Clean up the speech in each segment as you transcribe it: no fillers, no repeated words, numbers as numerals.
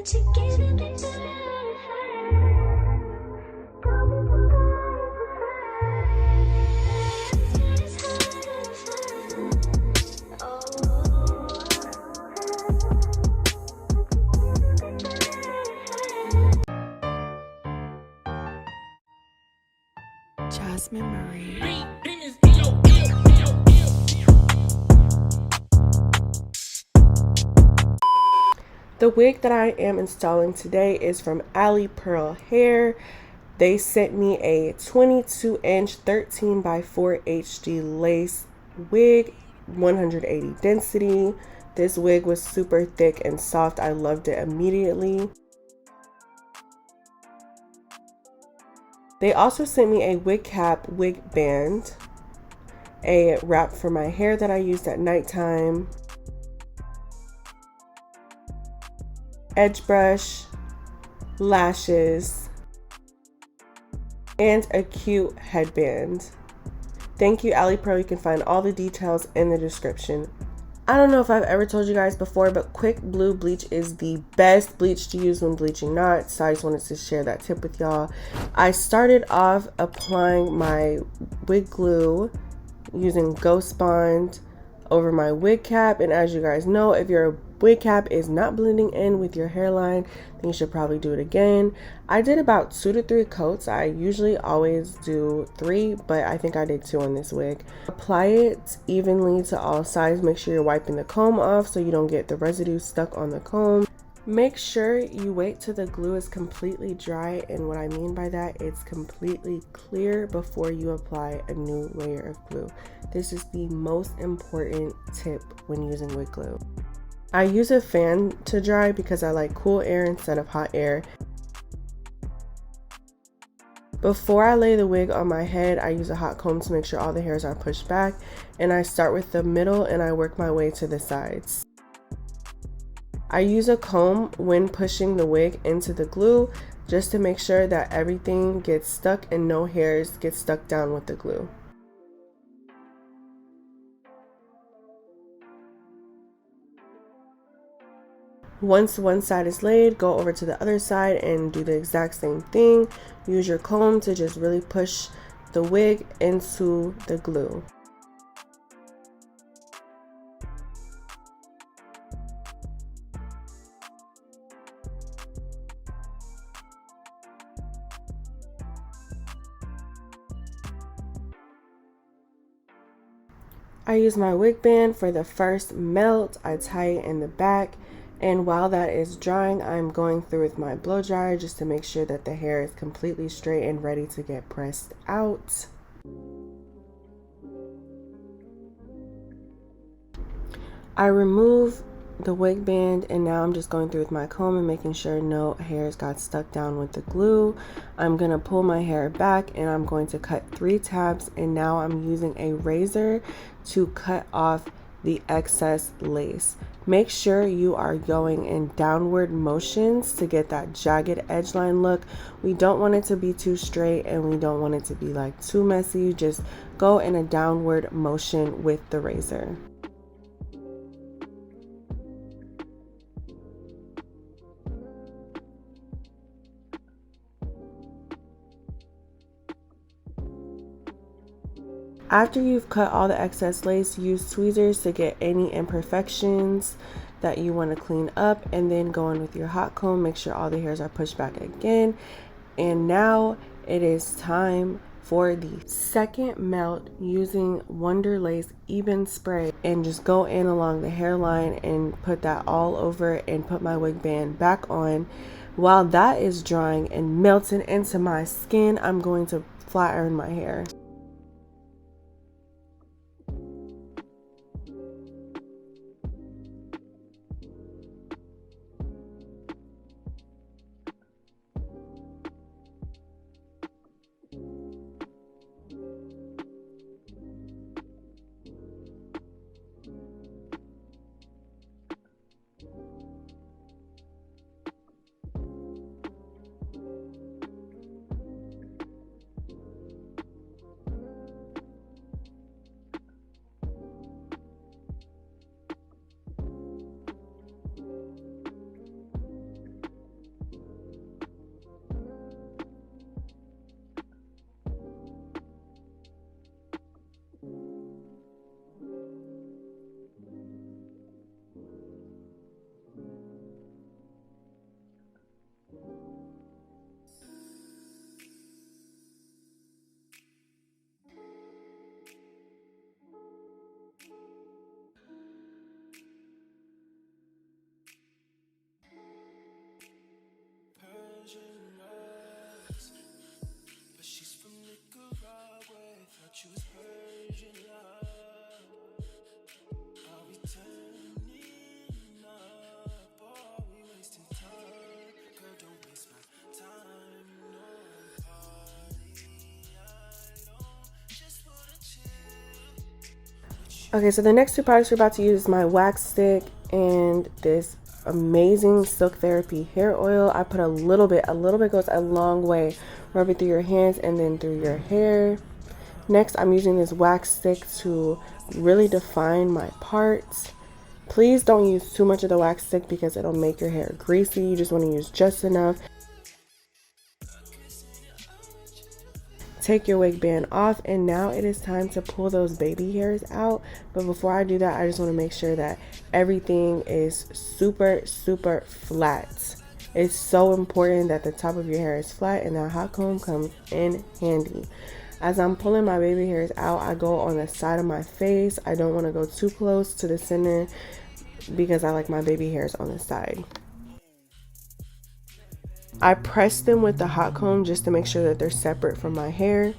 Jasmine Marie. The wig that I am installing today is from Alipearl Hair. They sent me a 22-inch 13 by 4 HD lace wig, 180 density. This wig was super thick and soft. I loved it immediately. They also sent me a wig cap, wig band, a wrap for my hair that I used at nighttime, edge brush, lashes, and a cute headband. Thank you, Alipearl. You can find all the details in the description. I don't know if I've ever told you guys before, but quick blue bleach is the best bleach to use when bleaching knots. So I just wanted to share that tip with y'all. I started off applying my wig glue using Ghost Bond over my wig cap, and as you guys know, if your wig cap is not blending in with your hairline, then you should probably do it again. I did about 2 to 3 coats. I usually always do 3, but I think I did 2 on this wig. Apply it evenly to all sides. Make sure you're wiping the comb off so you don't get the residue stuck on the comb. Make sure you wait till the glue is completely dry, and what I mean by that, it's completely clear before you apply a new layer of glue. This is the most important tip when using wig glue. I use a fan to dry because I like cool air instead of hot air. Before I lay the wig on my head, I use a hot comb to make sure all the hairs are pushed back, and I start with the middle and I work my way to the sides. I use a comb when pushing the wig into the glue just to make sure that everything gets stuck and no hairs get stuck down with the glue. Once one side is laid, go over to the other side and do the exact same thing. Use your comb to just really push the wig into the glue. I use my wig band for the first melt. I tie it in the back, and while that is drying, I'm going through with my blow dryer just to make sure that the hair is completely straight and ready to get pressed out. I remove the wig band, and now I'm just going through with my comb and making sure no hairs got stuck down with the glue. I'm gonna pull my hair back and I'm going to cut 3 tabs, and now I'm using a razor to cut off the excess lace. Make sure you are going in downward motions to get that jagged edge line look. We don't want it to be too straight and we don't want it to be like too messy. Just go in a downward motion with the razor. After you've cut all the excess lace, use tweezers to get any imperfections that you want to clean up, and then go in with your hot comb. Make sure all the hairs are pushed back again. And now it is time for the second melt using Wonder Lace Eben Spray, and just go in along the hairline and put that all over and put my wig band back on. While that is drying and melting into my skin, I'm going to flat iron my hair. Okay, so the next two products we're about to use is my wax stick and this amazing Silk Therapy hair oil. I put a little bit goes a long way. Rub it through your hands and then through your hair. Next, I'm using this wax stick to really define my parts. Please don't use too much of the wax stick because it'll make your hair greasy. You just want to use just enough. Take your wig band off, and now it is time to pull those baby hairs out. But before I do that, I just want to make sure that everything is super flat. It's so important that the top of your hair is flat, and that hot comb comes in handy. As I'm pulling my baby hairs out, I go on the side of my face. I don't want to go too close to the center because I like my baby hairs on the side. I press them with the hot comb just to make sure that they're separate from my hair.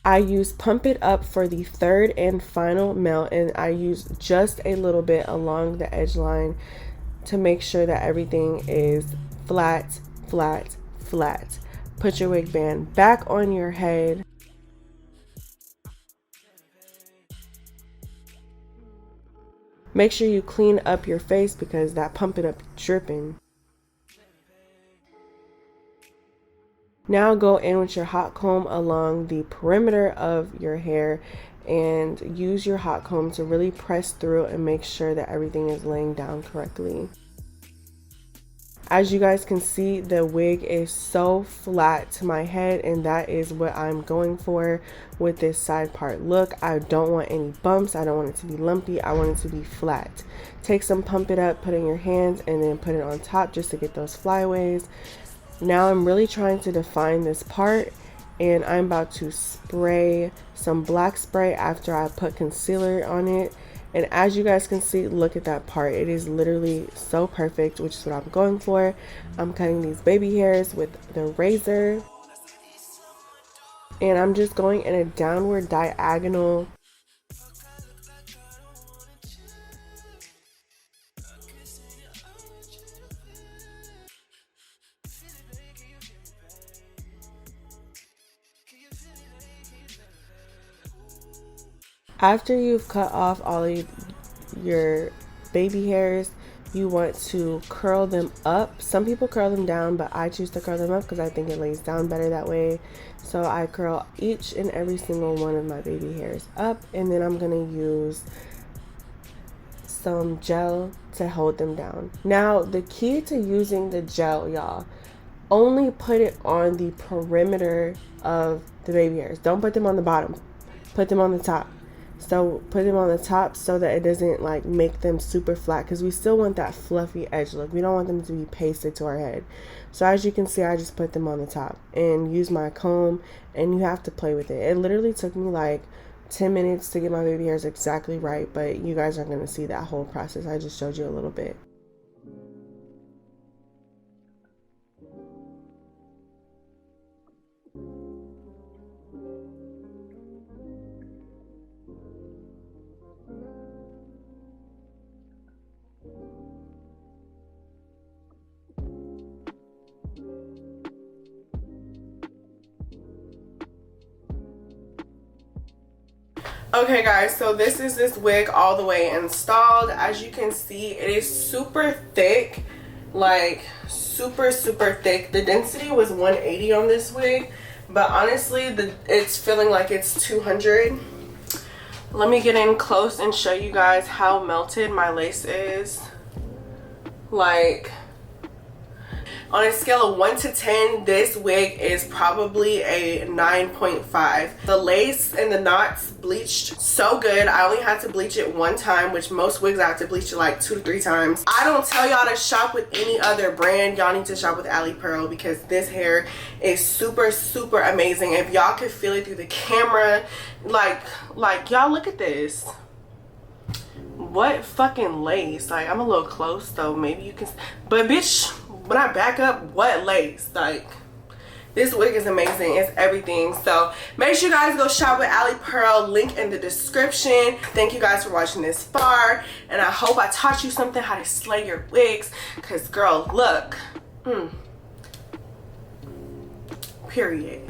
I use Pump It Up for the third and final melt, and I use just a little bit along the edge line to make sure that everything is flat. Put your wig band back on your head. Make sure you clean up your face because that Pump It Up dripping. Now go in with your hot comb along the perimeter of your hair and use your hot comb to really press through and make sure that everything is laying down correctly. As you guys can see, the wig is so flat to my head, and that is what I'm going for with this side part look. I don't want any bumps. I don't want it to be lumpy. I want it to be flat. Take some Pump It Up, put it in your hands, and then put it on top just to get those flyaways. Now I'm really trying to define this part, and I'm about to spray some black spray after I put concealer on it. And as you guys can see, look at that part. It is literally so perfect, which is what I'm going for. I'm cutting these baby hairs with the razor, and I'm just going in a downward diagonal. After you've cut off all of your baby hairs, you want to curl them up. Some people curl them down, but I choose to curl them up because I think it lays down better that way. So I curl each and every single one of my baby hairs up, and then I'm going to use some gel to hold them down. Now, the key to using the gel, y'all, only put it on the perimeter of the baby hairs. Don't put them on the bottom. Put them on the top. So put them on the top so that it doesn't like make them super flat, because we still want that fluffy edge look. We don't want them to be pasted to our head. So as you can see, I just put them on the top and use my comb, and you have to play with it. It literally took me like 10 minutes to get my baby hairs exactly right, but you guys aren't going to see that whole process. I just showed you a little bit. Okay guys, so this is this wig all the way installed. As you can see, it is super thick, like super thick. The density was 180 on this wig, but honestly it's feeling like it's 200. Let me get in close and show you guys how melted my lace is. Like, on a scale of 1 to 10, this wig is probably a 9.5. The lace and the knots bleached so good. I only had to bleach it one time, which most wigs I have to bleach it like 2 to 3 times. I don't tell y'all to shop with any other brand. Y'all need to shop with Alipearl because this hair is super amazing. If y'all could feel it through the camera, like y'all look at this. What fucking lace? Like, I'm a little close though, maybe you can, but bitch, when I back up, what lace? Like, this wig is amazing. It's everything. So make sure you guys go shop with Alipearl. Link in the description. Thank you guys for watching this far, and I hope I taught you something how to slay your wigs, because girl, look, period.